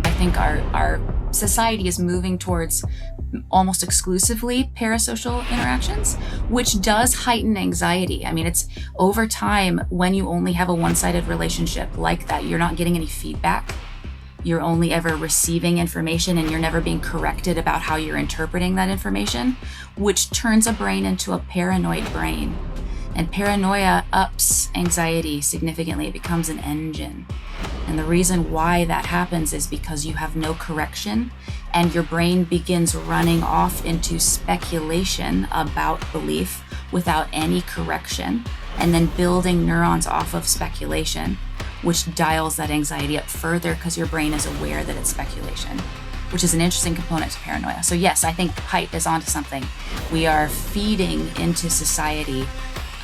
I think our society is moving towards almost exclusively parasocial interactions, which does heighten anxiety. I mean, it's over time when you only have a one-sided relationship like that, you're not getting any feedback. You're only ever receiving information and you're never being corrected about how you're interpreting that information, which turns a brain into a paranoid brain. And paranoia ups anxiety significantly. It becomes an engine. And the reason why that happens is because you have no correction and your brain begins running off into speculation about belief without any correction, and then building neurons off of speculation, which dials that anxiety up further because your brain is aware that it's speculation, which is an interesting component to paranoia. So yes, I think hype is onto something. We are feeding into society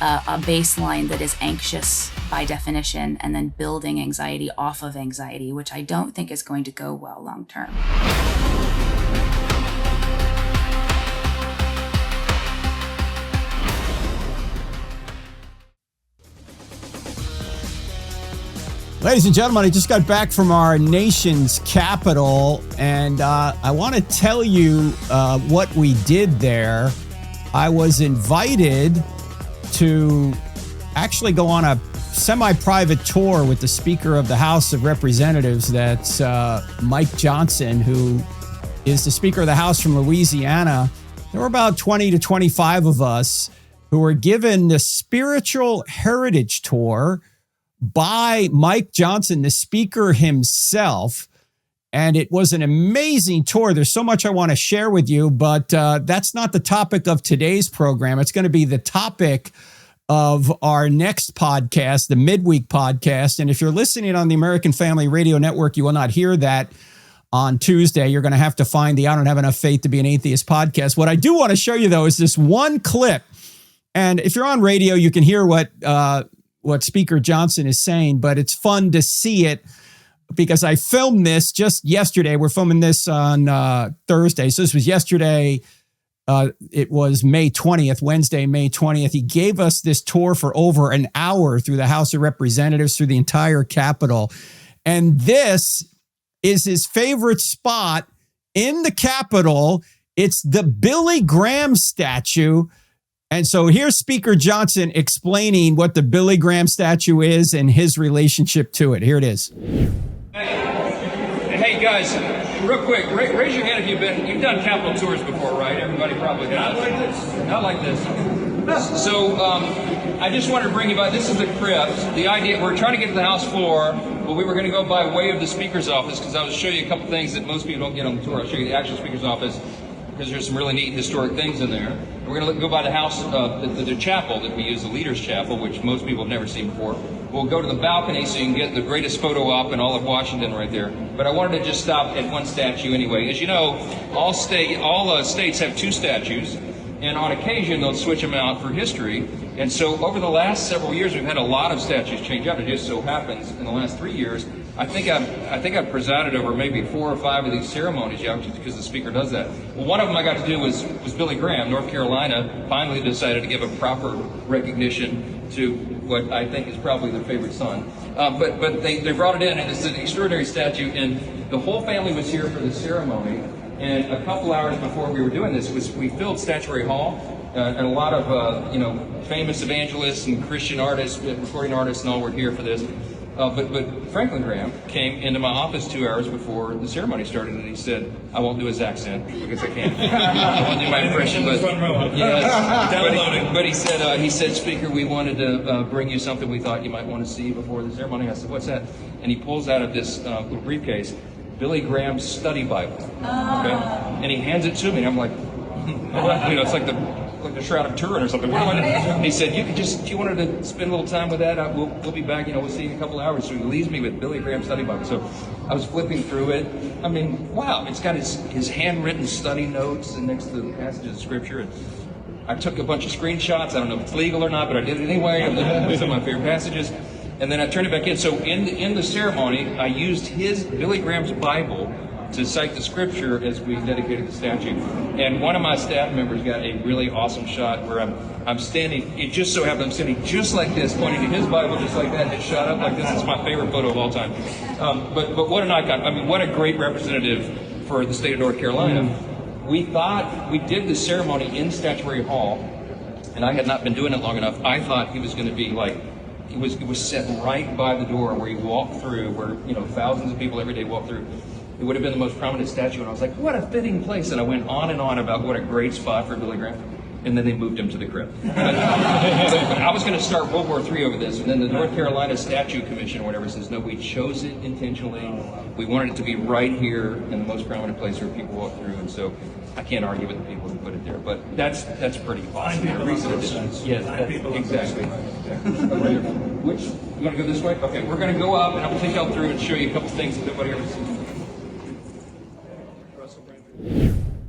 a baseline that is anxious by definition, and then building anxiety off of anxiety, which I don't think is going to go well long term. Ladies and gentlemen, I just got back from our nation's capital, and I want to tell you what we did there. I was invited to actually go on a semi-private tour with the Speaker of the House of Representatives. That's Mike Johnson, who is the Speaker of the House from Louisiana. There were about 20 to 25 of us who were given the Spiritual Heritage Tour by Mike Johnson, the Speaker himself. And it was an amazing tour. There's so much I want to share with you, but that's not the topic of today's program. It's going to be the topic of our next podcast, the midweek podcast. And if you're listening on the American Family Radio Network, you will not hear that on Tuesday. You're going to have to find the I Don't Have Enough Faith to Be an Atheist podcast. What I do want to show you, though, is this one clip. And if you're on radio, you can hear what Speaker Johnson is saying, but it's fun to see it because I filmed this just yesterday. We're filming this on Thursday. So this was yesterday. It was May 20th, Wednesday, May 20th. He gave us this tour for over an hour through the House of Representatives, through the entire Capitol. And this is his favorite spot in the Capitol. It's the Billy Graham statue. And so here's Speaker Johnson explaining what the Billy Graham statue is and his relationship to it. Here it is. Hey guys, real quick, raise your hand if you've done Capitol tours before, right? Everybody probably does. Not like this. So I just wanted to bring you by, this is the crypt. The idea, we're trying to get to the House floor, but we were going to go by way of the Speaker's office because I was show you a couple things that most people don't get on the tour. I'll show you the actual Speaker's office because there's some really neat historic things in there. We're going to go by the house, the chapel that we use, the Leader's Chapel, which most people have never seen before. We'll go to the balcony so you can get the greatest photo op in all of Washington right there. But I wanted to just stop at one statue anyway. As you know, all states have two statues, and on occasion they'll switch them out for history. And so over the last several years, we've had a lot of statues change out. It just so happens in the last 3 years, I think I've presided over maybe 4 or 5 of these ceremonies, because the Speaker does that. Well, one of them I got to do was Billy Graham. North Carolina finally decided to give a proper recognition to what I think is probably their favorite son. But they brought it in, and it's an extraordinary statue, and the whole family was here for the ceremony. And a couple hours before we were doing this, we filled Statuary Hall, and a lot of famous evangelists and Christian artists, recording artists, and all were here for this. But Franklin Graham came into my office 2 hours before the ceremony started, and he said, "I won't do his accent because I can't. I won't do my impression." But yes, but he said, "Speaker, we wanted to bring you something we thought you might want to see before the ceremony." I said, "What's that?" And he pulls out of this little briefcase Billy Graham's study Bible. Okay, and he hands it to me, and I'm like, it's like the Shroud of Turin or something. What am I doing? And he said, "You could just, if you wanted to spend a little time with that, we'll be back. We'll see you in a couple of hours." So he leaves me with Billy Graham's study Bible. So I was flipping through it. I mean, wow! It's got his handwritten study notes and next to the passages of Scripture. And I took a bunch of screenshots. I don't know if it's legal or not, but I did it anyway. Of some of my favorite passages. And then I turned it back in. So in the ceremony, I used Billy Graham's Bible to cite the scripture as we dedicated the statue. And one of my staff members got a really awesome shot where I'm standing, it just so happens I'm standing just like this, pointing to his Bible just like that, and it shot up like this. It's my favorite photo of all time. But what an icon. I mean, what a great representative for the state of North Carolina. We did the ceremony in Statuary Hall, and I had not been doing it long enough. I thought he was going to be like, it was set right by the door where you walk through, where, you know, thousands of people every day walk through. It would have been the most prominent statue, and I was like, what a fitting place. And I went on and on about what a great spot for Billy Graham. And then they moved him to the crypt. I was going to start World War III over this, and then the North Carolina Statue Commission or whatever says, no, we chose it intentionally. We wanted it to be right here in the most prominent place where people walk through, and so I can't argue with the people who put it there. But that's pretty awesome. Yes, exactly. Which, you want to go this way? Okay, we're going to go up, and I'm going to take y'all through and show you a couple things that nobody ever sees.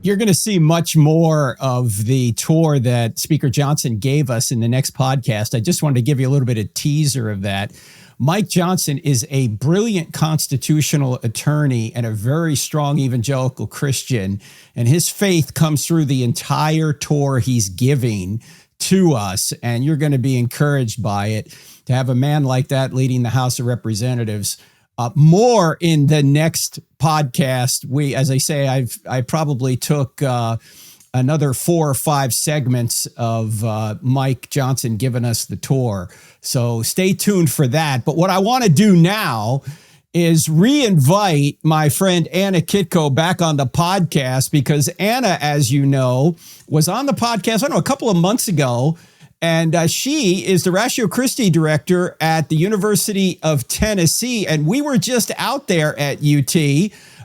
You're going to see much more of the tour that Speaker Johnson gave us in the next podcast. I just wanted to give you a little bit of teaser of that. Mike Johnson is a brilliant constitutional attorney and a very strong evangelical Christian, and his faith comes through the entire tour he's giving to us, and you're going to be encouraged by it. To have a man like that leading the House of Representatives. More in the next podcast. As I say, I probably took another 4 or 5 segments of Mike Johnson giving us the tour. So stay tuned for that. But what I want to do now is re-invite my friend Anna Kitko back on the podcast, because Anna, as you know, was on the podcast, a couple of months ago. And she is the Ratio Christi director at the University of Tennessee. And we were just out there at UT,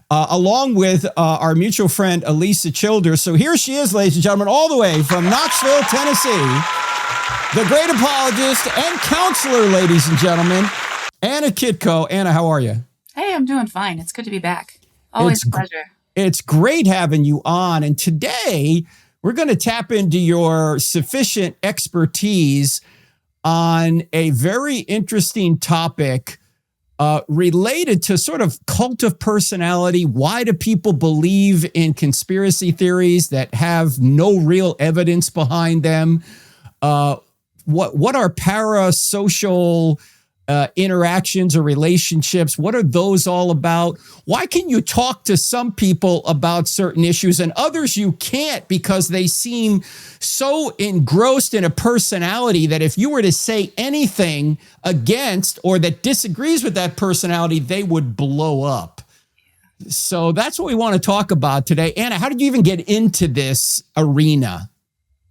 along with our mutual friend, Elisa Childers. So here she is, ladies and gentlemen, all the way from Knoxville, Tennessee, the great apologist and counselor, ladies and gentlemen, Anna Kitko. Anna, how are you? Hey, I'm doing fine. It's good to be back. Always a pleasure. It's great having you on. And today, we're going to tap into your sufficient expertise on a very interesting topic related to sort of cult of personality. Why do people believe in conspiracy theories that have no real evidence behind them? What are parasocial interactions or relationships? What are those all about? Why can you talk to some people about certain issues and others you can't, because they seem so engrossed in a personality that if you were to say anything against or that disagrees with that personality, they would blow up? So that's what we want to talk about today. Anna, how did you even get into this arena?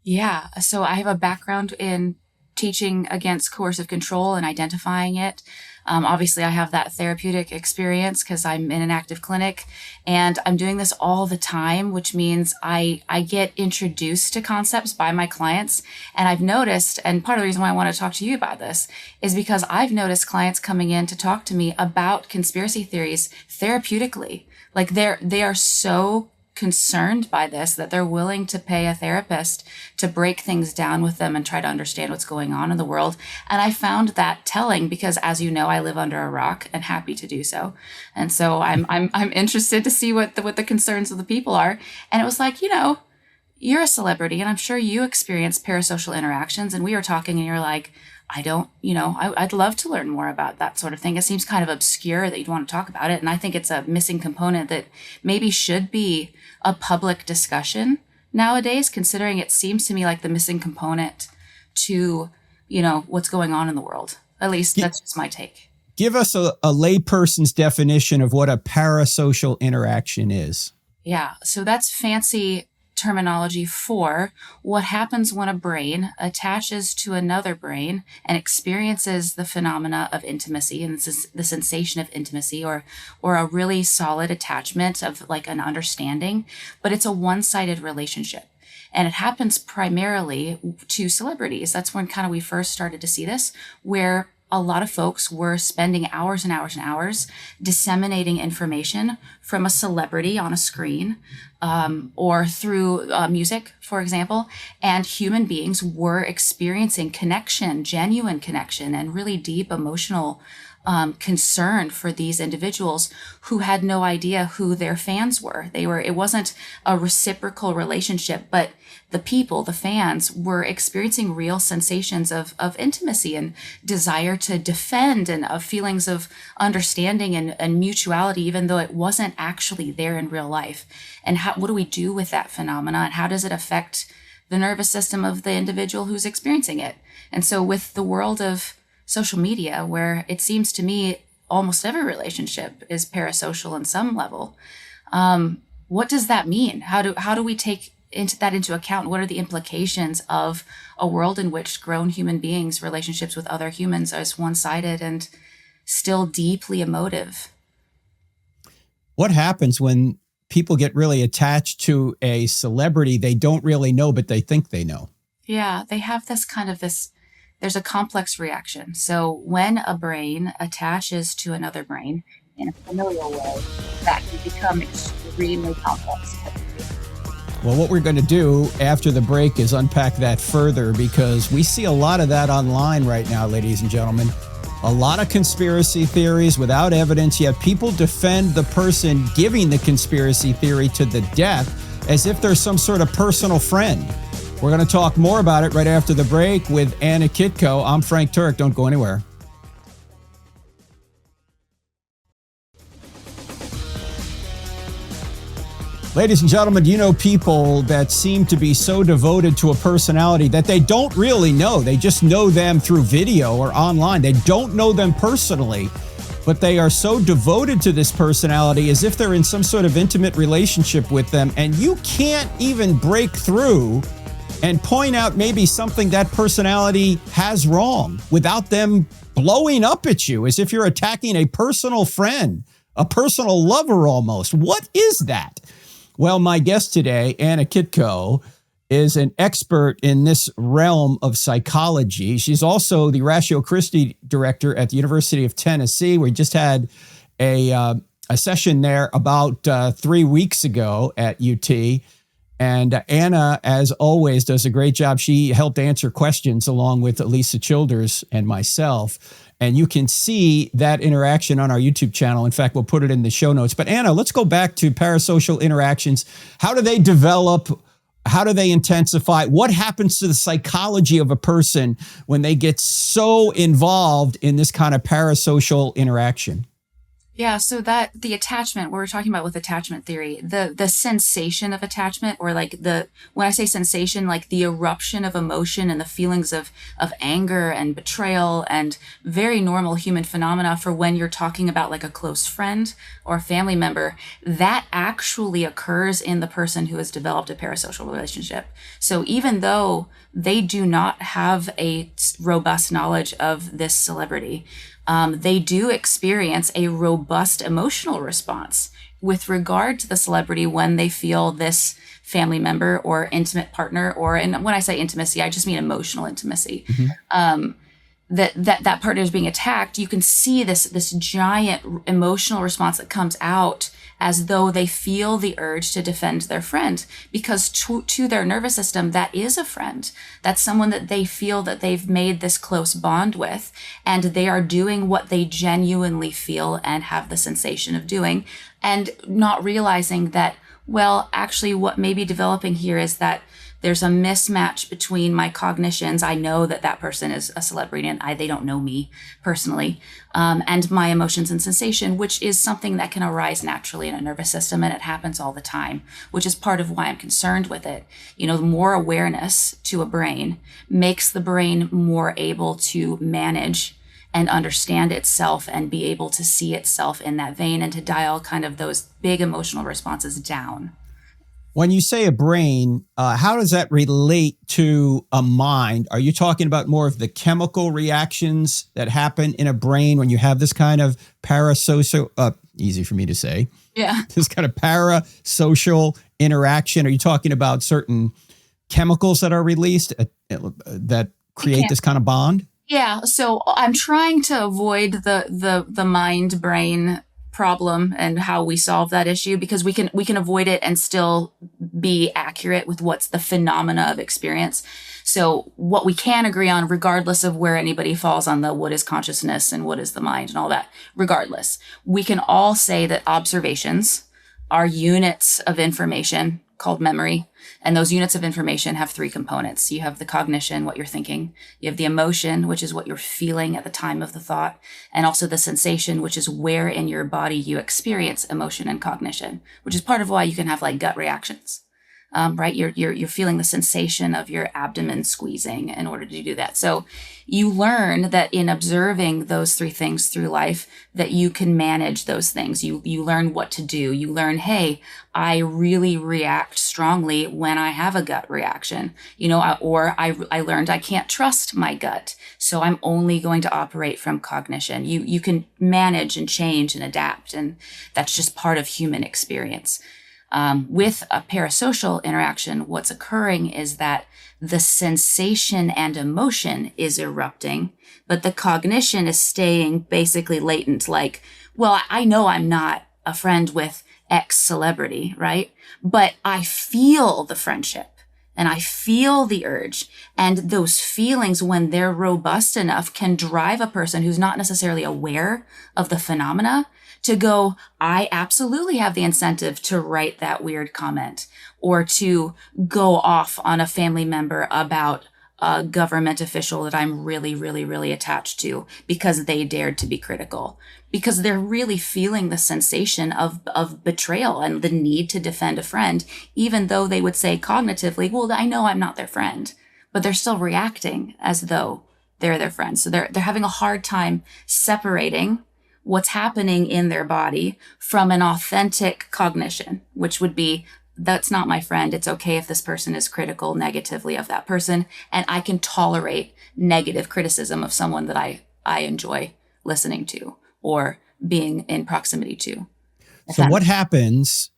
Yeah, so I have a background in teaching against coercive control and identifying it. Obviously, I have that therapeutic experience because I'm in an active clinic, and I'm doing this all the time, which means I get introduced to concepts by my clients. And I've noticed, and part of the reason why I want to talk to you about this is because I've noticed clients coming in to talk to me about conspiracy theories therapeutically. Like they are so concerned by this that they're willing to pay a therapist to break things down with them and try to understand what's going on in the world. And I found that telling because, as you know, I live under a rock and happy to do so. And so I'm interested to see what the concerns of the people are. And it was like, you know, you're a celebrity and I'm sure you experience parasocial interactions. And we were talking and you're like, I'd love to learn more about that sort of thing. It seems kind of obscure that you'd want to talk about it. And I think it's a missing component that maybe should be a public discussion nowadays, considering it seems to me like the missing component to, what's going on in the world. At least that's just my take. Give us a layperson's definition of what a parasocial interaction is. Yeah, so that's fancy terminology for what happens when a brain attaches to another brain and experiences the phenomena of intimacy and the sensation of intimacy or a really solid attachment of like an understanding, but it's a one-sided relationship. And it happens primarily to celebrities. That's when kind of we first started to see this, where a lot of folks were spending hours and hours and hours disseminating information from a celebrity on a screen or through music, for example. And human beings were experiencing connection, genuine connection, and really deep emotional concern for these individuals who had no idea who their fans were. It wasn't a reciprocal relationship, but the people, the fans, were experiencing real sensations of intimacy and desire to defend, and of feelings of understanding and mutuality, even though it wasn't actually there in real life. And what do we do with that phenomena, and how does it affect the nervous system of the individual who's experiencing it? And so with the world of social media, where it seems to me almost every relationship is parasocial on some level, what does that mean? How do we take into account? What are the implications of a world in which grown human beings' relationships with other humans are one-sided and still deeply emotive? What happens when people get really attached to a celebrity they don't really know, but they think they know? Yeah, they have this there's a complex reaction. So when a brain attaches to another brain in a familial way, that can become extremely complex. Well, what we're going to do after the break is unpack that further, because we see a lot of that online right now, ladies and gentlemen. A lot of conspiracy theories without evidence, yet people defend the person giving the conspiracy theory to the death as if they're some sort of personal friend. We're going to talk more about it right after the break with Anna Kitko. I'm Frank Turek. Don't go anywhere. Ladies and gentlemen, do you know people that seem to be so devoted to a personality that they don't really know? They just know them through video or online. They don't know them personally, but they are so devoted to this personality as if they're in some sort of intimate relationship with them, and you can't even break through and point out maybe something that personality has wrong without them blowing up at you as if you're attacking a personal friend, a personal lover almost. What is that? Well, my guest today, Anna Kitko, is an expert in this realm of psychology. She's also the Ratio Christi director at the University of Tennessee. We just had a session there about 3 weeks ago at UT. And Anna, as always, does a great job. She helped answer questions along with Lisa Childers and myself. And you can see that interaction on our YouTube channel. In fact, we'll put it in the show notes. But Anna, let's go back to parasocial interactions. How do they develop? How do they intensify? What happens to the psychology of a person when they get so involved in this kind of parasocial interaction? Yeah, so that the attachment, what we're talking about with attachment theory, the sensation of attachment, or like when I say sensation, like the eruption of emotion and the feelings of anger and betrayal, and very normal human phenomena for when you're talking about like a close friend or a family member, that actually occurs in the person who has developed a parasocial relationship. So even though they do not have a robust knowledge of this celebrity, they do experience a robust emotional response with regard to the celebrity when they feel this family member or intimate partner, and when I say intimacy, I just mean emotional intimacy. Mm-hmm. That partner is being attacked. You can see this giant emotional response that comes out as though they feel the urge to defend their friend, because to their nervous system, that is a friend. That's someone that they feel that they've made this close bond with, and they are doing what they genuinely feel and have the sensation of doing, and not realizing that, well, actually what may be developing here is that there's a mismatch between my cognitions. I know that person is a celebrity and they don't know me personally, and my emotions and sensation, which is something that can arise naturally in a nervous system, and it happens all the time, which is part of why I'm concerned with it. You know, more awareness to a brain makes the brain more able to manage and understand itself and be able to see itself in that vein and to dial kind of those big emotional responses down. When you say a brain, how does that relate to a mind? Are you talking about more of the chemical reactions that happen in a brain when you have this kind of parasocial, easy for me to say, this kind of parasocial interaction? Are you talking about certain chemicals that are released that create this kind of bond? Yeah, so I'm trying to avoid the mind-brain problem and how we solve that issue, because we can avoid it and still be accurate with what's the phenomena of experience. So what we can agree on, regardless of where anybody falls on the what is consciousness and what is the mind and all that, regardless, we can all say that observations are units of information called memory. And those units of information have three components. You have the cognition, what you're thinking. You have the emotion, which is what you're feeling at the time of the thought. And also the sensation, which is where in your body you experience emotion and cognition, which is part of why you can have like gut reactions. Right? You're feeling the sensation of your abdomen squeezing in order to do that. So you learn that in observing those three things through life, that you can manage those things. You learn what to do. You learn, hey, I really react strongly when I have a gut reaction, I learned I can't trust my gut. So I'm only going to operate from cognition. You can manage and change and adapt. And that's just part of human experience. With a parasocial interaction, what's occurring is that the sensation and emotion is erupting, but the cognition is staying basically latent. Like, well, I know I'm not a friend with X celebrity, right? But I feel the friendship and I feel the urge. And those feelings, when they're robust enough, can drive a person who's not necessarily aware of the phenomena to go, I absolutely have the incentive to write that weird comment, or to go off on a family member about a government official that I'm really, really, really attached to because they dared to be critical, because they're really feeling the sensation of betrayal and the need to defend a friend, even though they would say cognitively, well, I know I'm not their friend, but they're still reacting as though they're their friend. So they're having a hard time separating what's happening in their body from an authentic cognition, which would be, that's not my friend. It's okay if this person is critical negatively of that person. And I can tolerate negative criticism of someone that I enjoy listening to or being in proximity to. So what happens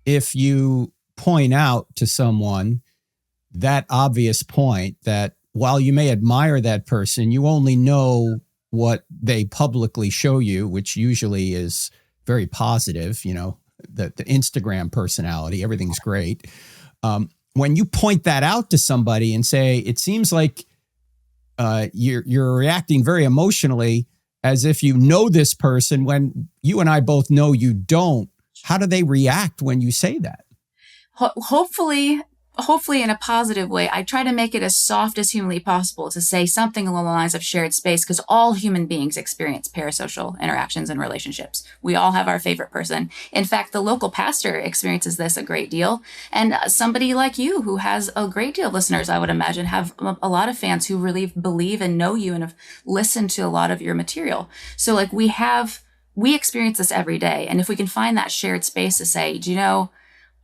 if you point out to someone that obvious point that while you may admire that person, you only know what they publicly show you, which usually is very positive, the Instagram personality, everything's great. When you point that out to somebody and say, it seems like you're reacting very emotionally as if you know this person when you and I both know you don't, how do they react when you say that? Hopefully in a positive way. I try to make it as soft as humanly possible to say something along the lines of shared space, because all human beings experience parasocial interactions and relationships. We all have our favorite person. In fact, the local pastor experiences this a great deal. And somebody like you who has a great deal of listeners, I would imagine, have a lot of fans who really believe and know you and have listened to a lot of your material. So like we experience this every day. And if we can find that shared space to say, do you know,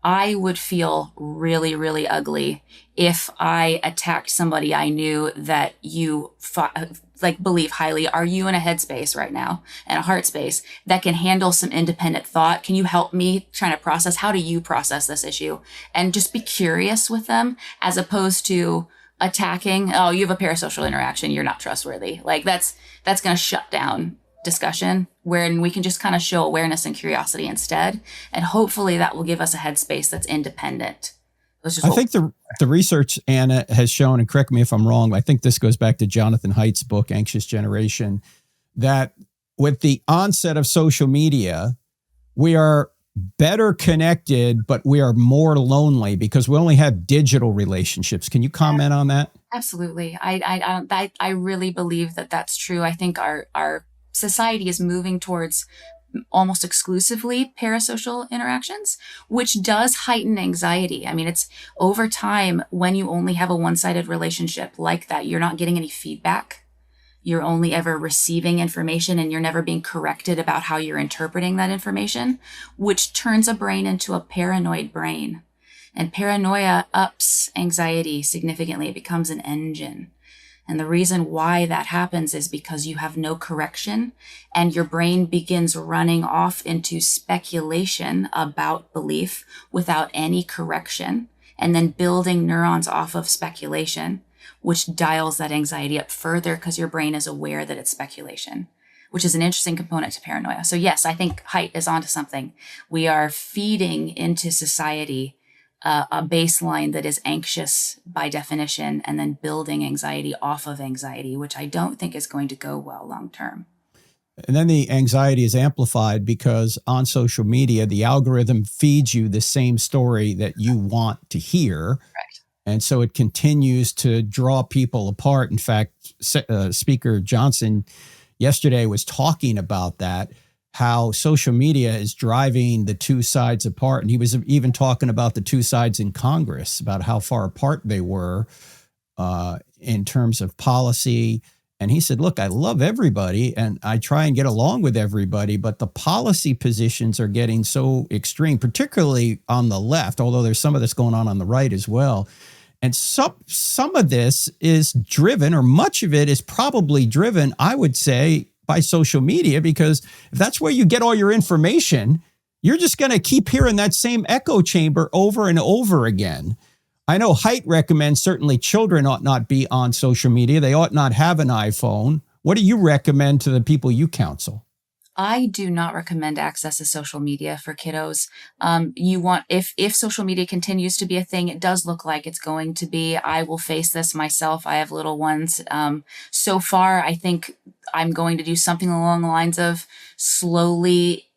I would feel really, really ugly if I attacked somebody I knew that you believe highly. Are you in a headspace right now and a heart space that can handle some independent thought? Can you help me trying to process? How do you process this issue? And just be curious with them as opposed to attacking. Oh, you have a parasocial interaction. You're not trustworthy. Like that's going to shut down discussion, wherein we can just kind of show awareness and curiosity instead. And hopefully that will give us a headspace that's independent. I think the research, Anna, has shown, and correct me if I'm wrong, I think this goes back to Jonathan Haidt's book, Anxious Generation, that with the onset of social media, we are better connected, but we are more lonely because we only have digital relationships. Can you comment on that? Absolutely. I really believe that that's true. I think our society is moving towards almost exclusively parasocial interactions, which does heighten anxiety. I mean, it's over time when you only have a one-sided relationship like that, you're not getting any feedback. You're only ever receiving information and you're never being corrected about how you're interpreting that information, which turns a brain into a paranoid brain. And paranoia ups anxiety significantly. It becomes an engine. And the reason why that happens is because you have no correction and your brain begins running off into speculation about belief without any correction, and then building neurons off of speculation, which dials that anxiety up further because your brain is aware that it's speculation. which is an interesting component to paranoia. So yes, I think Haidt is onto something. We are feeding into society a baseline that is anxious by definition, and then building anxiety off of anxiety, which I don't think is going to go well long term. And then the anxiety is amplified because on social media, the algorithm feeds you the same story that you want to hear. Right. And so it continues to draw people apart. In fact, Speaker Johnson yesterday was talking about that, how social media is driving the two sides apart. And he was even talking about the two sides in Congress, about how far apart they were in terms of policy. And he said, look, I love everybody and I try and get along with everybody, but the policy positions are getting so extreme, particularly on the left, although there's some of this going on the right as well. And some of this is driven, or much of it is probably driven, I would say, by social media, because if that's where you get all your information, you're just going to keep hearing that same echo chamber over and over again. I know Haidt recommends certainly children ought not be on social media. They ought not have an iPhone. What do you recommend to the people you counsel? I do not recommend access to social media for kiddos. If social media continues to be a thing, it does look like it's going to be. I will face this myself. I have little ones. So far, I think I'm going to do something along the lines of slowly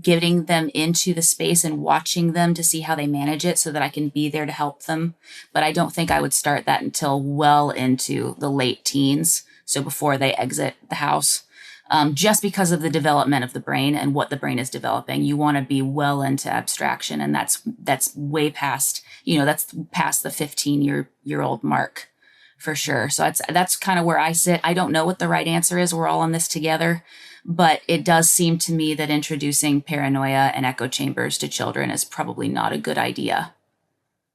getting them into the space and watching them to see how they manage it so that I can be there to help them. But I don't think I would start that until well into the late teens. So before they exit the house. Just because of the development of the brain and what the brain is developing, you want to be well into abstraction, and that's way past, that's past the 15-year-old mark for sure. So that's kind of where I sit. I don't know what the right answer is. We're all on this together, but it does seem to me that introducing paranoia and echo chambers to children is probably not a good idea.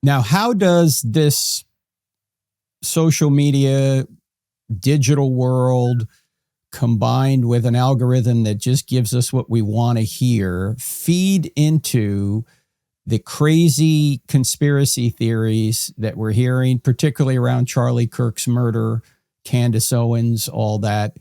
Now, how does this social media, digital world, combined with an algorithm that just gives us what we want to hear, feed into the crazy conspiracy theories that we're hearing, particularly around Charlie Kirk's murder, Candace Owens, all that?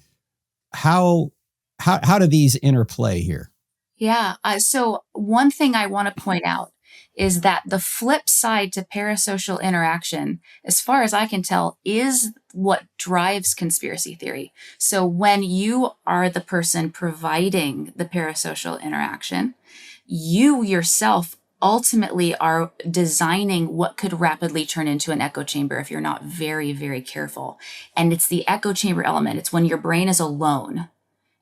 How do these interplay here? Yeah. So one thing I want to point out is that the flip side to parasocial interaction, as far as I can tell, is what drives conspiracy theory. So when you are the person providing the parasocial interaction, you yourself ultimately are designing what could rapidly turn into an echo chamber if you're not very, very careful. And it's the echo chamber element. It's when your brain is alone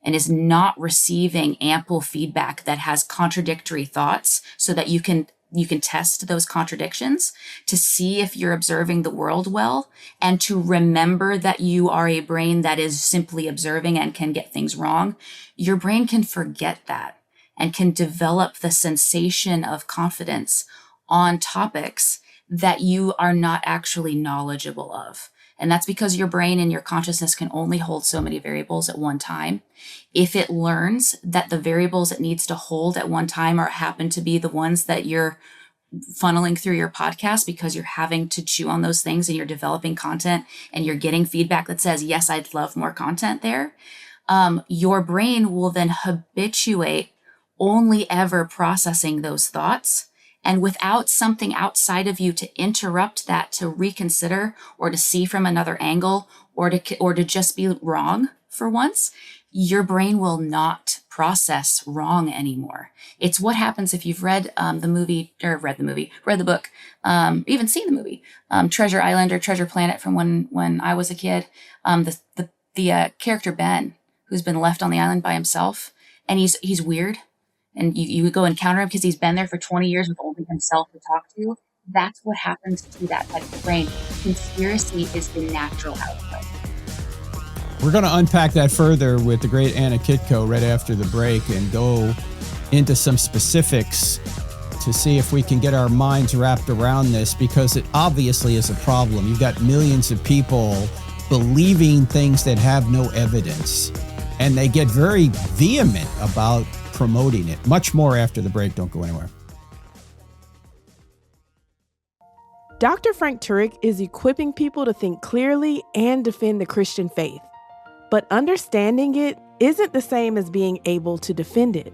and is not receiving ample feedback that has contradictory thoughts, so that you can test those contradictions to see if you're observing the world well, and to remember that you are a brain that is simply observing and can get things wrong. Your brain can forget that and can develop the sensation of confidence on topics that you are not actually knowledgeable of. And that's because your brain and your consciousness can only hold so many variables at one time. If it learns that the variables it needs to hold at one time happen to be the ones that you're funneling through your podcast, because you're having to chew on those things and you're developing content and you're getting feedback that says, yes, I'd love more content there, your brain will then habituate only ever processing those thoughts. And without something outside of you to interrupt that, to reconsider or to see from another angle, or to just be wrong for once, your brain will not process wrong anymore. It's what happens if you've read the book, even seen the movie, Treasure Island or Treasure Planet from when I was a kid. The character Ben, who's been left on the island by himself, and he's weird. And you would go encounter him because he's been there for 20 years with only himself to talk to. That's what happens to that type of brain. Conspiracy is the natural output. We're going to unpack that further with the great Anna Kitko right after the break and go into some specifics to see if we can get our minds wrapped around this, because it obviously is a problem. You've got millions of people believing things that have no evidence, and they get very vehement about promoting it. Much more after the break. Don't go anywhere. Dr. Frank Turek is equipping people to think clearly and defend the Christian faith. But understanding it isn't the same as being able to defend it.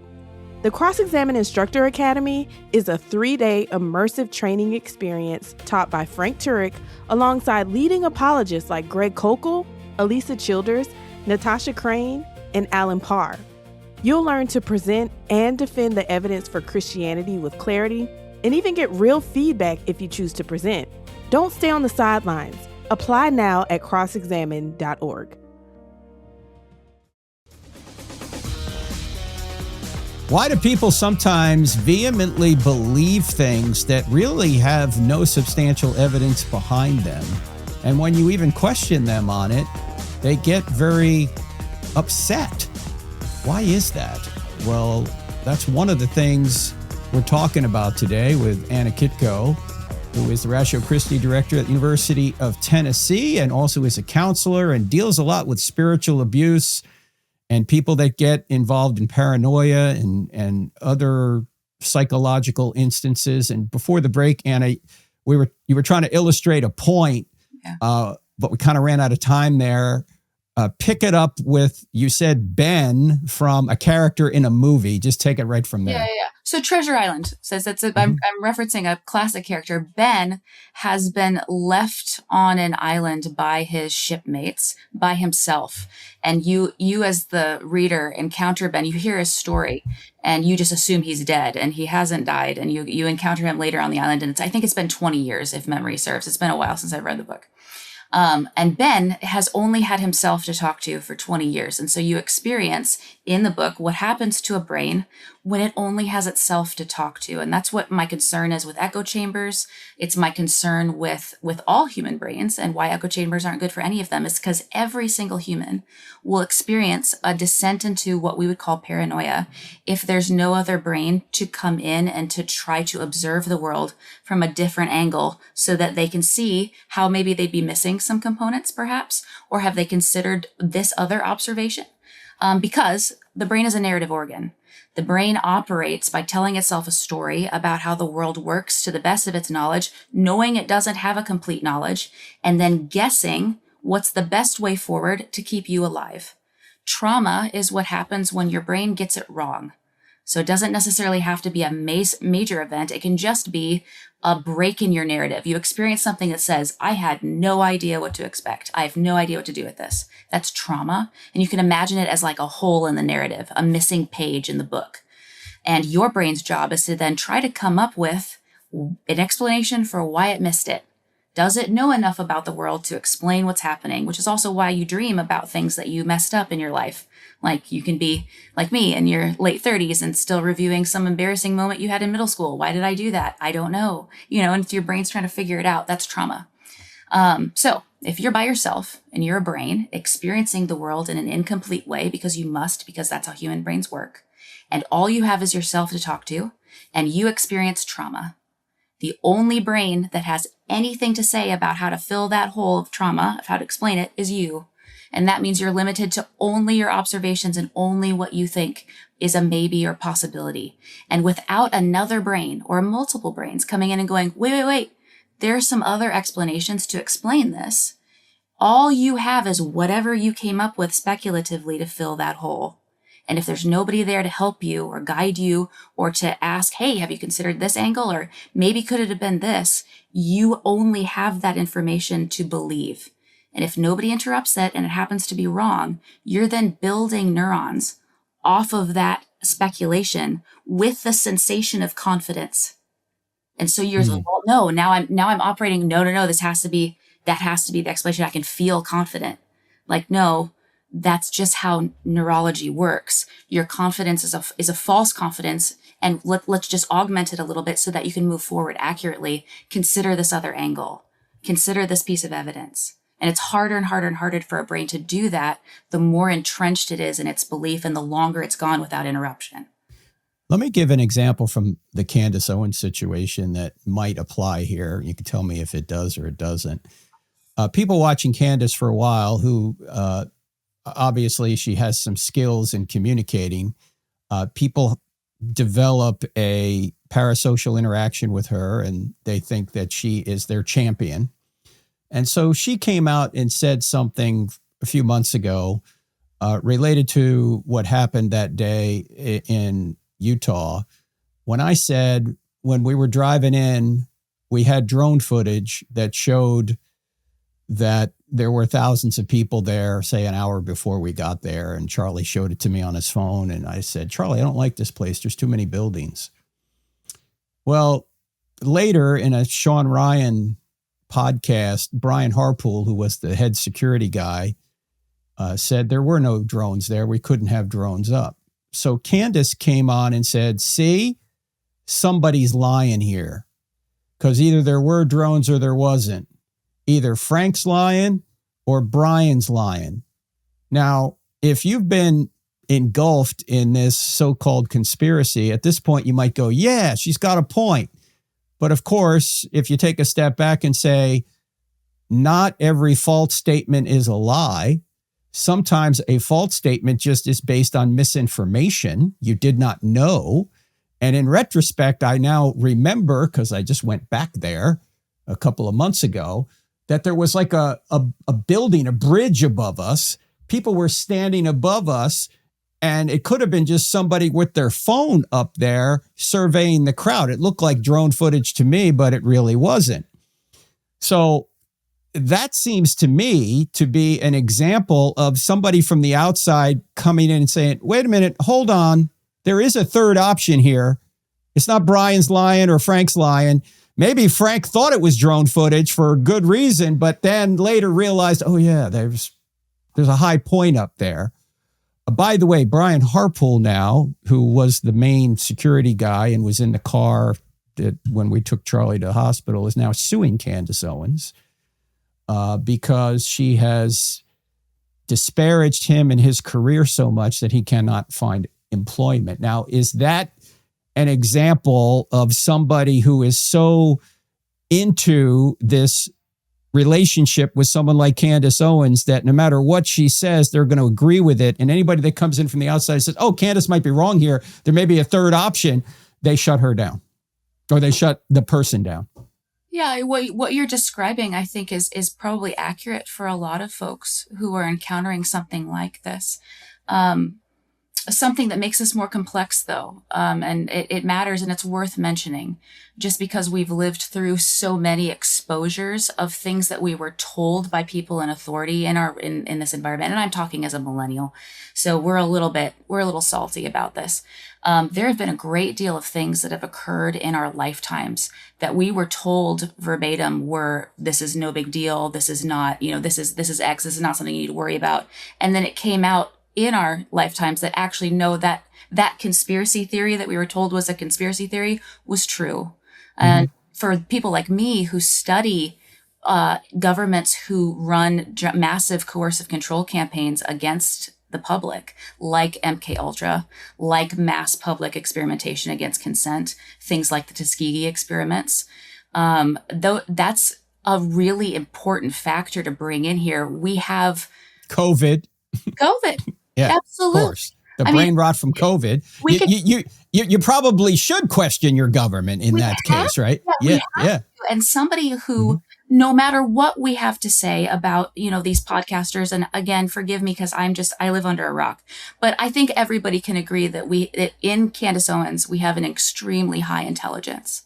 The Cross-Examine Instructor Academy is a 3-day immersive training experience taught by Frank Turek alongside leading apologists like Greg Koukl, Elisa Childers, Natasha Crane, and Alan Parr. You'll learn to present and defend the evidence for Christianity with clarity, and even get real feedback if you choose to present. Don't stay on the sidelines. Apply now at crossexamine.org. Why do people sometimes vehemently believe things that really have no substantial evidence behind them? And when you even question them on it, they get very upset. Why is that? Well, that's one of the things we're talking about today with Anna Kitko, who is the Ratio Christi Director at the University of Tennessee and also is a counselor and deals a lot with spiritual abuse and people that get involved in paranoia and other psychological instances. And before the break, Anna, you were trying to illustrate a point, but we kind of ran out of time there. Pick it up with, you said Ben from a character in a movie. Just take it right from there. Yeah. So Treasure Island says I'm referencing a classic character. Ben has been left on an island by his shipmates, by himself. And you as the reader encounter Ben, you hear his story and you just assume he's dead and he hasn't died. And you encounter him later on the island. And I think it's been 20 years if memory serves. It's been a while since I've read the book. And Ben has only had himself to talk to for 20 years. And so you experience in the book what happens to a brain when it only has itself to talk to. And that's what my concern is with echo chambers. It's my concern with all human brains, and why echo chambers aren't good for any of them is because every single human will experience a descent into what we would call paranoia if there's no other brain to come in and to try to observe the world from a different angle so that they can see how maybe they'd be missing some components perhaps, or have they considered this other observation? Because the brain is a narrative organ. The brain operates by telling itself a story about how the world works to the best of its knowledge, knowing it doesn't have a complete knowledge, and then guessing what's the best way forward to keep you alive. Trauma is what happens when your brain gets it wrong. So it doesn't necessarily have to be a major event. It can just be a break in your narrative. You experience something that says, I had no idea what to expect. I have no idea what to do with this. That's trauma. And you can imagine it as like a hole in the narrative, a missing page in the book. And your brain's job is to then try to come up with an explanation for why it missed it. Does it know enough about the world to explain what's happening? Which is also why you dream about things that you messed up in your life. Like you can be like me in your late 30s and still reviewing some embarrassing moment you had in middle school. Why did I do that? I don't know. And if your brain's trying to figure it out, that's trauma. So if you're by yourself and you're a brain experiencing the world in an incomplete way because you must, because that's how human brains work, and all you have is yourself to talk to, and you experience trauma, the only brain that has anything to say about how to fill that hole of trauma, of how to explain it, is you. And that means you're limited to only your observations and only what you think is a maybe or possibility. And without another brain or multiple brains coming in and going, wait, there's some other explanations to explain this. All you have is whatever you came up with speculatively to fill that hole. And if there's nobody there to help you or guide you or to ask, hey, have you considered this angle? Or maybe could it have been this? You only have that information to believe. And if nobody interrupts it and it happens to be wrong, you're then building neurons off of that speculation with the sensation of confidence. And so you're like, well, no, now I'm operating. No, that has to be the explanation. I can feel confident. Like, no, that's just how neurology works. Your confidence is a false confidence. And let's just augment it a little bit so that you can move forward accurately. Consider this other angle. Consider this piece of evidence. And it's harder and harder for a brain to do that, the more entrenched it is in its belief and the longer it's gone without interruption. Let me give an example from the Candace Owens situation that might apply here. You can tell me if it does or it doesn't. People watching Candace for a while who obviously she has some skills in communicating. People develop a parasocial interaction with her and they think that she is their champion. And so she came out and said something a few months ago related to what happened that day in Utah. When I said, when we were driving in, we had drone footage that showed that there were thousands of people there, say an hour before we got there. And Charlie showed it to me on his phone. And I said, Charlie, I don't like this place. There's too many buildings. Well, later in a Sean Ryan podcast, Brian Harpool, who was the head security guy, said there were no drones there. We couldn't have drones up. So Candace came on and said, see, somebody's lying here, because either there were drones or there wasn't. Either Frank's lying or Brian's lying. Now, if you've been engulfed in this so-called conspiracy, at this point you might go, yeah, she's got a point. But of course, if you take a step back and say, not every false statement is a lie. Sometimes a false statement just is based on misinformation. You did not know. And in retrospect, I now remember, because I just went back there a couple of months ago, that there was like a building, a bridge above us. People were standing above us, and it could have been just somebody with their phone up there surveying the crowd. It looked like drone footage to me, but it really wasn't. So that seems to me to be an example of somebody from the outside coming in and saying, wait a minute, hold on. There is a third option here. It's not Brian's lying or Frank's lying. Maybe Frank thought it was drone footage for a good reason, but then later realized, oh yeah, there's a high point up there. By the way, Brian Harpool now, who was the main security guy and was in the car when we took Charlie to the hospital, is now suing Candace Owens because she has disparaged him and his career so much that he cannot find employment. Now, is that an example of somebody who is so into this relationship with someone like Candace Owens that no matter what she says, they're going to agree with it? And anybody that comes in from the outside says, oh, Candace might be wrong here, there may be a third option, they shut her down, or they shut the person down. Yeah, what you're describing, I think, is probably accurate for a lot of folks who are encountering something like this. Something that makes this more complex, though, and it matters, and it's worth mentioning, just because we've lived through so many exposures of things that we were told by people in authority in this environment. And I'm talking as a millennial, so we're a little salty about this. There have been a great deal of things that have occurred in our lifetimes that we were told verbatim were, this is no big deal, this is not, this is X, this is not something you need to worry about, and then it came out in our lifetimes that actually know that conspiracy theory that we were told was a conspiracy theory was true. And for people like me who study governments who run massive coercive control campaigns against the public, like MK Ultra, like mass public experimentation against consent, things like the Tuskegee experiments, though that's a really important factor to bring in here. We have COVID. Yeah, absolutely. Of course. The brain rot from COVID. You probably should question your government in that case, right? Yeah. And somebody who, no matter what we have to say about, these podcasters, and again, forgive me because I live under a rock, but I think everybody can agree that in Candace Owens, we have an extremely high intelligence.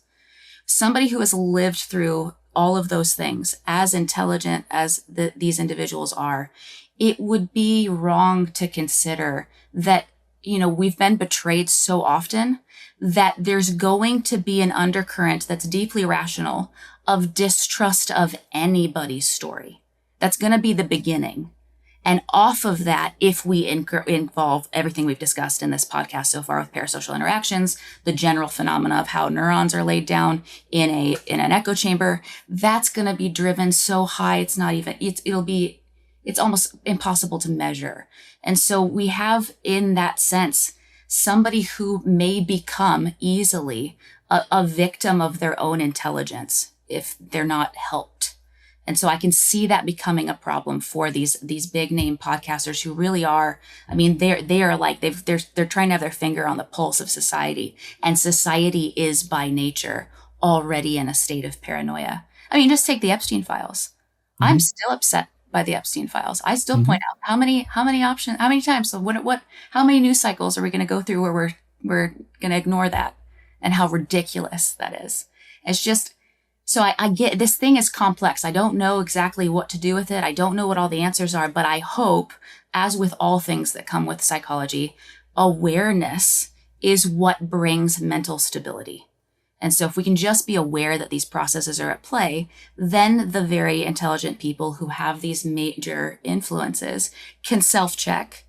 Somebody who has lived through all of those things, as intelligent as these individuals are, it would be wrong to consider that, we've been betrayed so often that there's going to be an undercurrent that's deeply rational of distrust of anybody's story. That's going to be the beginning. And off of that, if we involve everything we've discussed in this podcast so far with parasocial interactions, the general phenomena of how neurons are laid down in an echo chamber, that's going to be driven so high it's almost impossible to measure. And so we have, in that sense, somebody who may become easily a victim of their own intelligence if they're not helped. And so I can see that becoming a problem for these big name podcasters who really are, they are like, they're trying to have their finger on the pulse of society, and society is by nature already in a state of paranoia. Just take the Epstein files. I'm still upset by the Epstein files. I still point out how many options, how many times. So how many news cycles are we going to go through where we're going to ignore that, and how ridiculous that is. It's just, so I get, this thing is complex. I don't know exactly what to do with it. I don't know what all the answers are, but I hope, as with all things that come with psychology, awareness is what brings mental stability. And so if we can just be aware that these processes are at play, then the very intelligent people who have these major influences can self-check,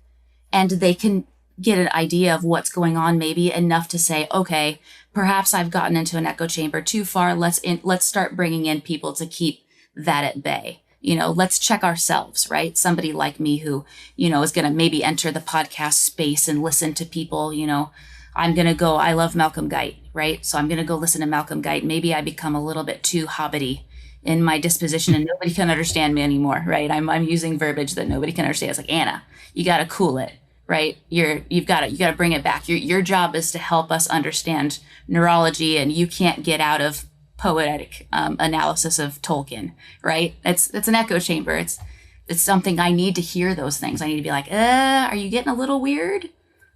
and they can get an idea of what's going on, maybe enough to say, okay, perhaps I've gotten into an echo chamber too far. Let's start bringing in people to keep that at bay. Let's check ourselves, right? Somebody like me who, is going to maybe enter the podcast space and listen to people, I'm going to go, I love Malcolm Guite, right? So I'm going to go listen to Malcolm Guite. Maybe I become a little bit too hobbity in my disposition and nobody can understand me anymore, right? I'm using verbiage that nobody can understand. It's like, Anna, you got to cool it, right? You got to bring it back. Your job is to help us understand neurology, and you can't get out of poetic analysis of Tolkien, right? It's an echo chamber. It's something I need to hear those things. I need to be like, are you getting a little weird?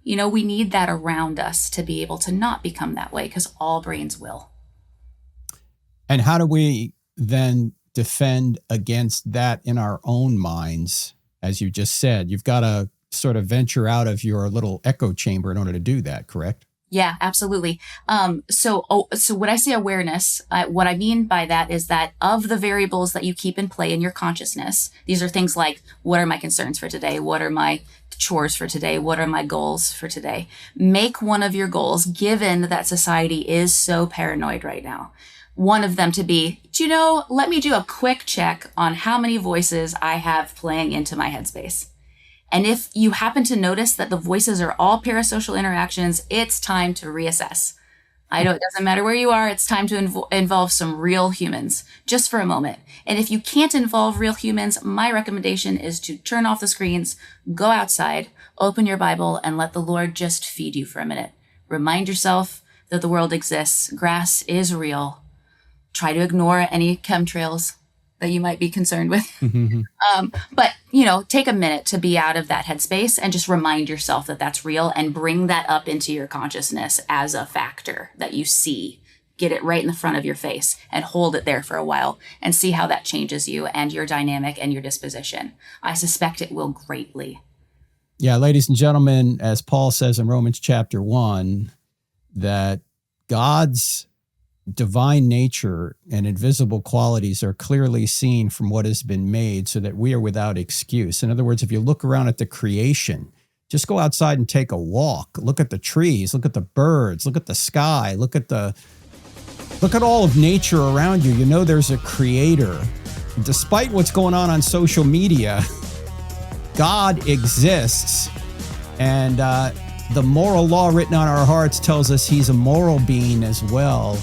We need that around us to be able to not become that way, because all brains will. And how do we then defend against that in our own minds? As you just said, you've got to sort of venture out of your little echo chamber in order to do that, correct? Yeah, absolutely. So when I say awareness, what I mean by that is that of the variables that you keep in play in your consciousness, these are things like, what are my concerns for today? What are my chores for today? What are my goals for today? Make one of your goals, given that society is so paranoid right now, one of them to be, let me do a quick check on how many voices I have playing into my headspace. And if you happen to notice that the voices are all parasocial interactions, it's time to reassess. It doesn't matter where you are. It's time to involve some real humans just for a moment. And if you can't involve real humans, my recommendation is to turn off the screens, go outside, open your Bible, and let the Lord just feed you for a minute. Remind yourself that the world exists. Grass is real. Try to ignore any chemtrails that you might be concerned with. But, take a minute to be out of that headspace and just remind yourself that that's real, and bring that up into your consciousness as a factor that you see. Get it right in the front of your face and hold it there for a while and see how that changes you and your dynamic and your disposition. I suspect it will greatly. Yeah, ladies and gentlemen, as Paul says in Romans chapter 1, that God's divine nature and invisible qualities are clearly seen from what has been made, so that we are without excuse. In other words, if you look around at the creation, just go outside and take a walk. Look at the trees, look at the birds, look at the sky, look at all of nature around you. There's a creator. Despite what's going on social media, God exists. And the moral law written on our hearts tells us he's a moral being as well.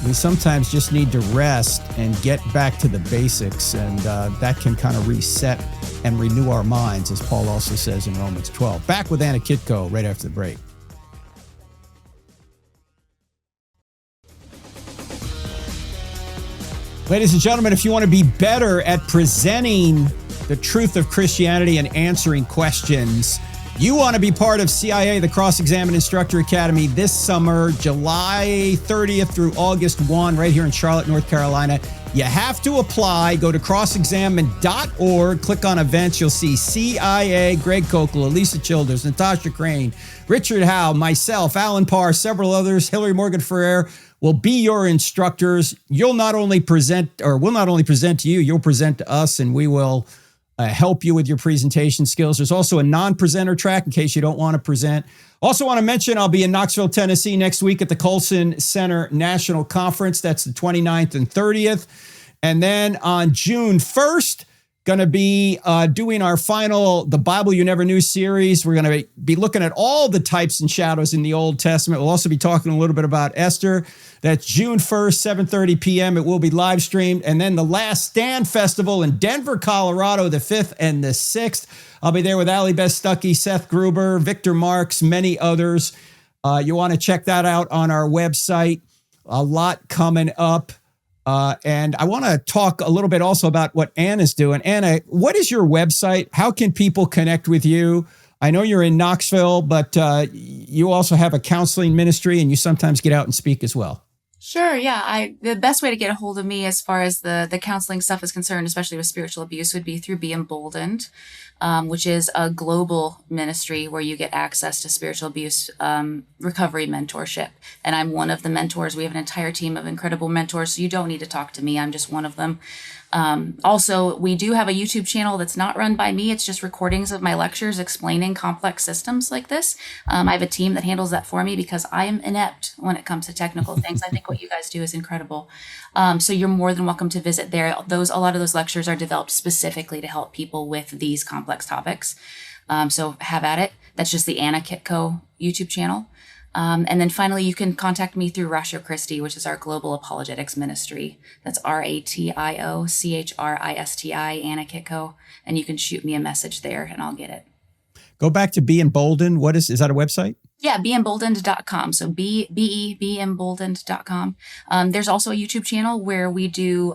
We sometimes just need to rest and get back to the basics, and that can kind of reset and renew our minds, as Paul also says in Romans 12. Back with Anna Kitko right after the break. Ladies and gentlemen, if you want to be better at presenting the truth of Christianity and answering questions, you want to be part of CIA, the Cross-Examine Instructor Academy, this summer, July 30th through August 1, right here in Charlotte, North Carolina. You have to apply. Go to crossexamine.org, click on events. You'll see CIA, Greg Kokel, Elisa Childers, Natasha Crane, Richard Howe, myself, Alan Parr, several others, Hillary Morgan Ferrer will be your instructors. We'll not only present to you, you'll present to us, and we will help you with your presentation skills. There's also a non-presenter track in case you don't want to present. Also want to mention I'll be in Knoxville, Tennessee next week at the Colson Center National Conference. That's the 29th and 30th. And then on June 1st, going to be doing our final The Bible You Never Knew series. We're going to be looking at all the types and shadows in the Old Testament. We'll also be talking a little bit about Esther. That's June 1st, 7:30 p.m. It will be live streamed. And then the Last Stand Festival in Denver, Colorado, the 5th and the 6th. I'll be there with Ali Beth Stuckey, Seth Gruber, Victor Marks, many others. You want to check that out on our website. A lot coming up. And I want to talk a little bit also about what Anna's doing. Anna, what is your website? How can people connect with you? I know you're in Knoxville, but you also have a counseling ministry and you sometimes get out and speak as well. Sure. Yeah. The best way to get a hold of me as far as the counseling stuff is concerned, especially with spiritual abuse, would be through Be Emboldened, which is a global ministry where you get access to spiritual abuse recovery mentorship. And I'm one of the mentors. We have an entire team of incredible mentors. So you don't need to talk to me. I'm just one of them. Also, we do have a YouTube channel that's not run by me. It's just recordings of my lectures explaining complex systems like this. I have a team that handles that for me because I am inept when it comes to technical things. I think what you guys do is incredible. So you're more than welcome to visit there. A lot of those lectures are developed specifically to help people with these complex topics. So have at it. That's just the Anna Kitco YouTube channel. And then finally, you can contact me through Ratio Christi, which is our global apologetics ministry. That's RATIOCHRISTI, Anna Kitco. And you can shoot me a message there and I'll get it. Go back to Be Emboldened. Is that a website? Yeah, beemboldened.com. So beemboldened.com. There's also a YouTube channel where we do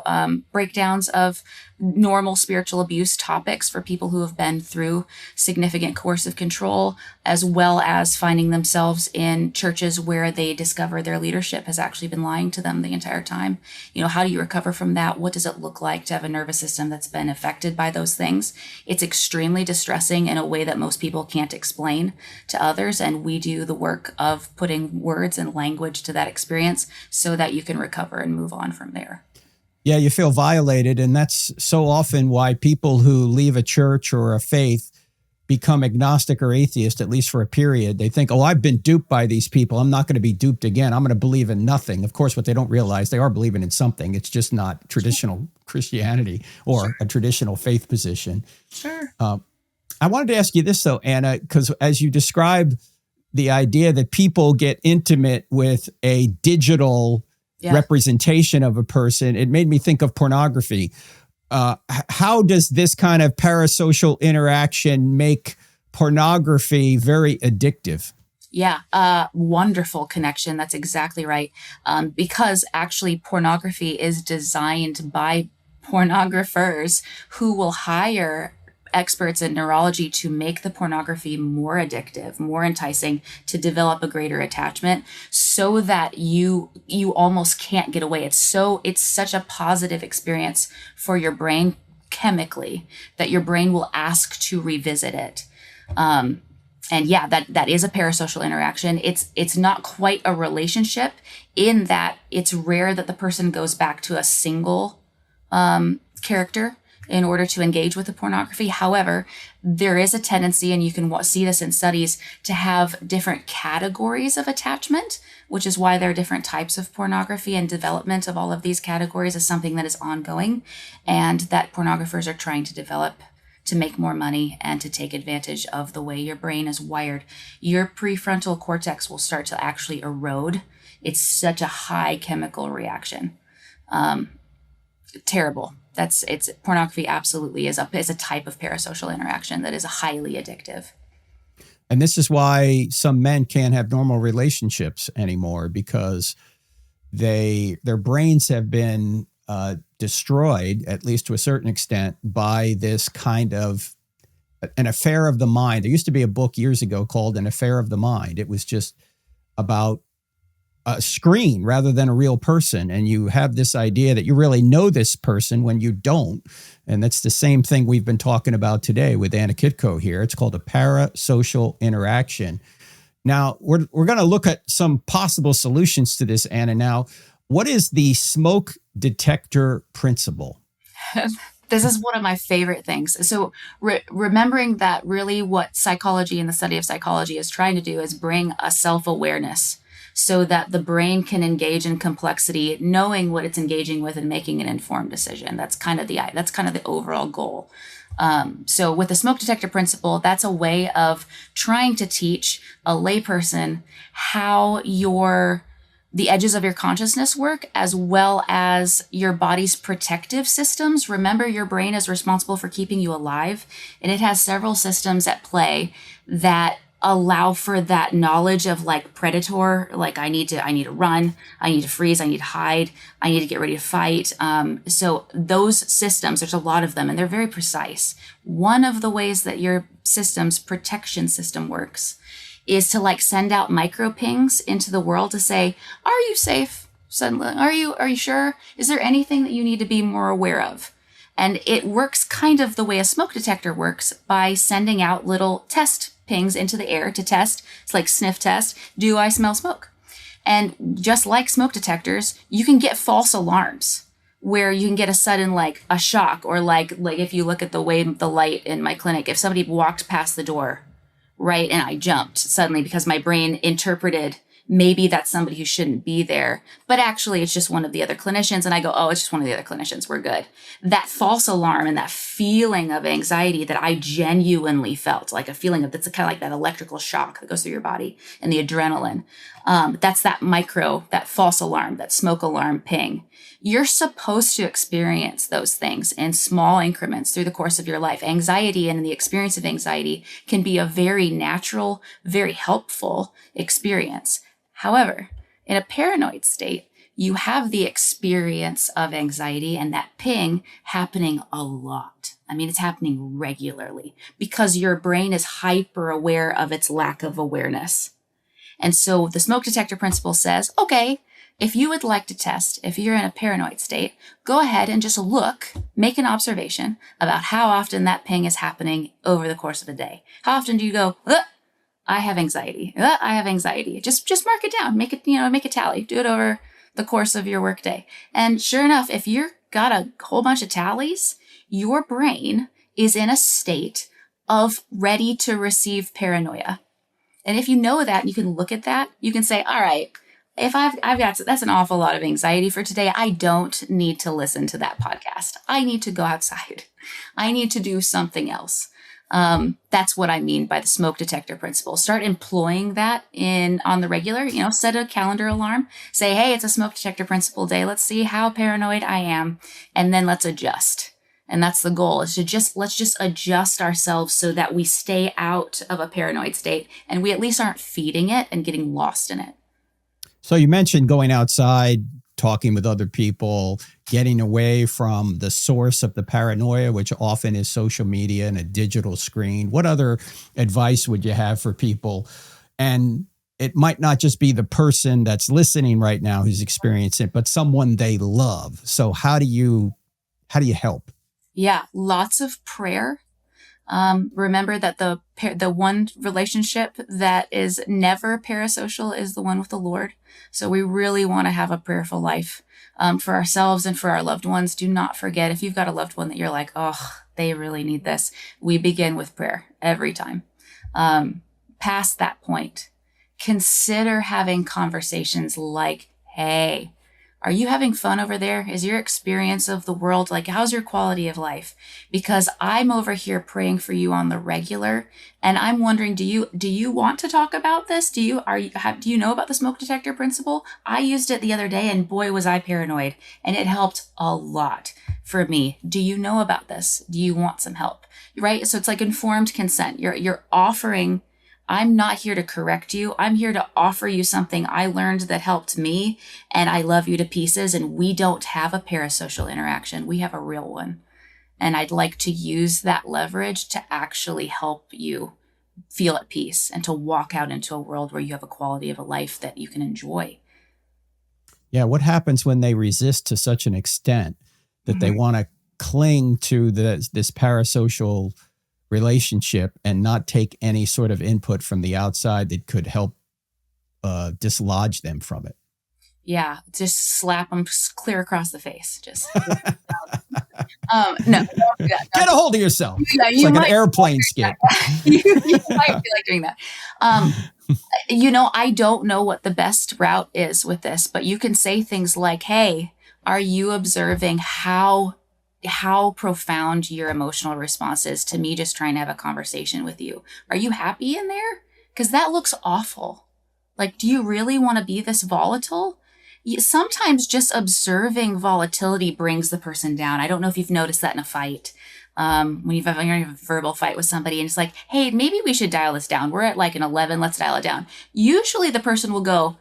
breakdowns of normal spiritual abuse topics for people who have been through significant coercive control, as well as finding themselves in churches where they discover their leadership has actually been lying to them the entire time. You know, how do you recover from that? What does it look like to have a nervous system that's been affected by those things? It's extremely distressing in a way that most people can't explain to others. And we do the work of putting words and language to that experience so that you can recover and move on from there. Yeah, you feel violated. And that's so often why people who leave a church or a faith become agnostic or atheist, at least for a period. They think, oh, I've been duped by these people. I'm not going to be duped again. I'm going to believe in nothing. Of course, what they don't realize, they are believing in something. It's just not traditional Christianity or a traditional faith position. Sure. I wanted to ask you this, though, Anna, because as you describe the idea that people get intimate with a digital representation of a person, it made me think of pornography. How does this kind of parasocial interaction make pornography very addictive? Yeah, wonderful connection. That's exactly right. Because actually pornography is designed by pornographers who will hire experts in neurology to make the pornography more addictive, more enticing, to develop a greater attachment so that you almost can't get away. It's such a positive experience for your brain chemically that your brain will ask to revisit it. And yeah, that is a parasocial interaction. It's not quite a relationship in that it's rare that the person goes back to a single character in order to engage with the pornography. However, there is a tendency, and you can see this in studies, to have different categories of attachment, which is why there are different types of pornography, and development of all of these categories is something that is ongoing and that pornographers are trying to develop to make more money and to take advantage of the way your brain is wired. Your prefrontal cortex will start to actually erode. It's such a high chemical reaction. Terrible. Pornography absolutely is a type of parasocial interaction that is highly addictive. And this is why some men can't have normal relationships anymore, because their brains have been destroyed, at least to a certain extent, by this kind of an affair of the mind. There used to be a book years ago called An Affair of the Mind. It was just about a screen rather than a real person. And you have this idea that you really know this person when you don't. And that's the same thing we've been talking about today with Anna Kitco here. It's called a parasocial interaction. Now, we're going to look at some possible solutions to this, Anna. Now, what is the smoke detector principle? This is one of my favorite things. So remembering that really what psychology and the study of psychology is trying to do is bring a self-awareness so that the brain can engage in complexity, knowing what it's engaging with and making an informed decision. That's kind of the overall goal. So with the smoke detector principle, that's a way of trying to teach a layperson how the edges of your consciousness work, as well as your body's protective systems. Remember, your brain is responsible for keeping you alive, and it has several systems at play that allow for that knowledge of like predator, like I need to run, I need to freeze, I need to hide, I need to get ready to fight. So those systems, there's a lot of them and they're very precise. One of the ways that your system's protection system works is to like send out micro pings into the world to say, are you safe? Suddenly, are you sure? Is there anything that you need to be more aware of? And it works kind of the way a smoke detector works by sending out little test pings into the air to test. It's like sniff test. Do I smell smoke? And just like smoke detectors, you can get false alarms where you can get a sudden like a shock, or like if you look at the way the light in my clinic, if somebody walked past the door, right, and I jumped suddenly because my brain interpreted maybe that's somebody who shouldn't be there, but actually it's just one of the other clinicians. And I go, oh, it's just one of the other clinicians. We're good. That false alarm and that feeling of anxiety that I genuinely felt, like a feeling of, that's kind of like that electrical shock that goes through your body and the adrenaline. That's that false alarm, that smoke alarm ping. You're supposed to experience those things in small increments through the course of your life. Anxiety and the experience of anxiety can be a very natural, very helpful experience. However, in a paranoid state, you have the experience of anxiety and that ping happening a lot. I mean, it's happening regularly because your brain is hyper aware of its lack of awareness. And so the smoke detector principle says, okay, if you would like to test, if you're in a paranoid state, go ahead and just look, make an observation about how often that ping is happening over the course of a day. How often do you go, I have anxiety. I have anxiety. Just mark it down. Make a tally. Do it over the course of your workday. And sure enough, if you've got a whole bunch of tallies, your brain is in a state of ready to receive paranoia. And if you know that, you can look at that, you can say, all right, if I've got, that's an awful lot of anxiety for today. I don't need to listen to that podcast. I need to go outside. I need to do something else. That's what I mean by the smoke detector principle. Start employing that on the regular, set a calendar alarm, say, hey, it's a smoke detector principle day. Let's see how paranoid I am. And then let's adjust. And that's the goal, is let's just adjust ourselves so that we stay out of a paranoid state and we at least aren't feeding it and getting lost in it. So you mentioned going outside, talking with other people, getting away from the source of the paranoia, which often is social media and a digital screen. What other advice would you have for people? And it might not just be the person that's listening right now who's experiencing it, but someone they love. So how do you help? Yeah, lots of prayer. Remember that the one relationship that is never parasocial is the one with the Lord. So we really want to have a prayerful life for ourselves and for our loved ones. Do not forget, if you've got a loved one that you're like, oh, they really need this, we begin with prayer every time. Past that point, consider having conversations like, hey, are you having fun over there? Is your experience of the world, like, how's your quality of life? Because I'm over here praying for you on the regular, and I'm wondering, do you want to talk about this? Do you know about the smoke detector principle? I used it the other day, and boy, was I paranoid, and it helped a lot for me. Do you know about this? Do you want some help? Right? So it's like informed consent. You're offering. I'm not here to correct you. I'm here to offer you something I learned that helped me, and I love you to pieces, and we don't have a parasocial interaction. We have a real one. And I'd like to use that leverage to actually help you feel at peace and to walk out into a world where you have a quality of a life that you can enjoy. Yeah, what happens when they resist to such an extent that they want to cling to this parasocial relationship and not take any sort of input from the outside that could help dislodge them from it? Yeah, just slap them clear across the face. Just no. Get a hold of yourself. Yeah, it's like an airplane skit. you might feel like doing that. I don't know what the best route is with this, but you can say things like, hey, are you observing how profound your emotional response is to me just trying to have a conversation with you? Are you happy in there? Because that looks awful. Like, do you really want to be this volatile? Sometimes just observing volatility brings the person down. I don't know if you've noticed that in a fight. when you're having a verbal fight with somebody and it's like, hey, maybe we should dial this down. We're at like an 11, let's dial it down. Usually the person will go,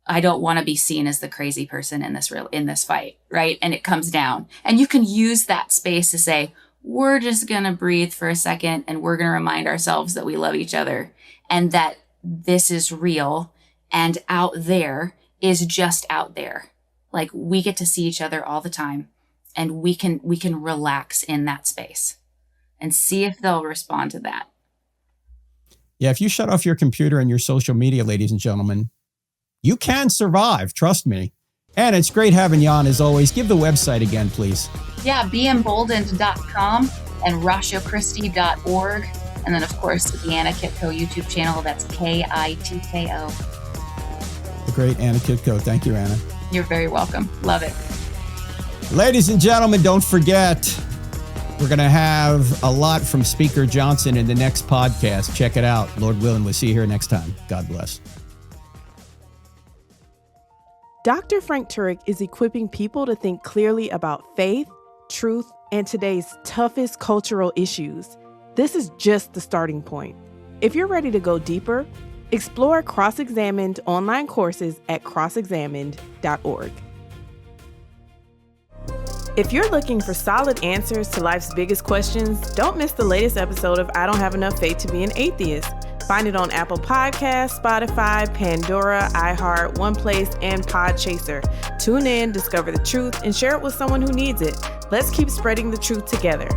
I don't want to be seen as the crazy person in this fight, right? And it comes down. And you can use that space to say, we're just going to breathe for a second and we're going to remind ourselves that we love each other and that this is real and out there is just out there. Like we get to see each other all the time and we can relax in that space and see if they'll respond to that. Yeah, if you shut off your computer and your social media, ladies and gentlemen, you can survive, trust me. And it's great having you on as always. Give the website again, please. Yeah, beemboldened.com and ratiochristi.org. And then, of course, the Anna Kitko YouTube channel. That's KITKO. The great Anna Kitko. Thank you, Anna. You're very welcome. Love it. Ladies and gentlemen, don't forget, we're going to have a lot from Speaker Johnson in the next podcast. Check it out. Lord willing, we'll see you here next time. God bless. Dr. Frank Turek is equipping people to think clearly about faith, truth, and today's toughest cultural issues. This is just the starting point. If you're ready to go deeper, explore Cross-Examined online courses at crossexamined.org. If you're looking for solid answers to life's biggest questions, don't miss the latest episode of I Don't Have Enough Faith to Be an Atheist. Find it on Apple Podcasts, Spotify, Pandora, iHeart, OnePlace, and Podchaser. Tune in, discover the truth, and share it with someone who needs it. Let's keep spreading the truth together.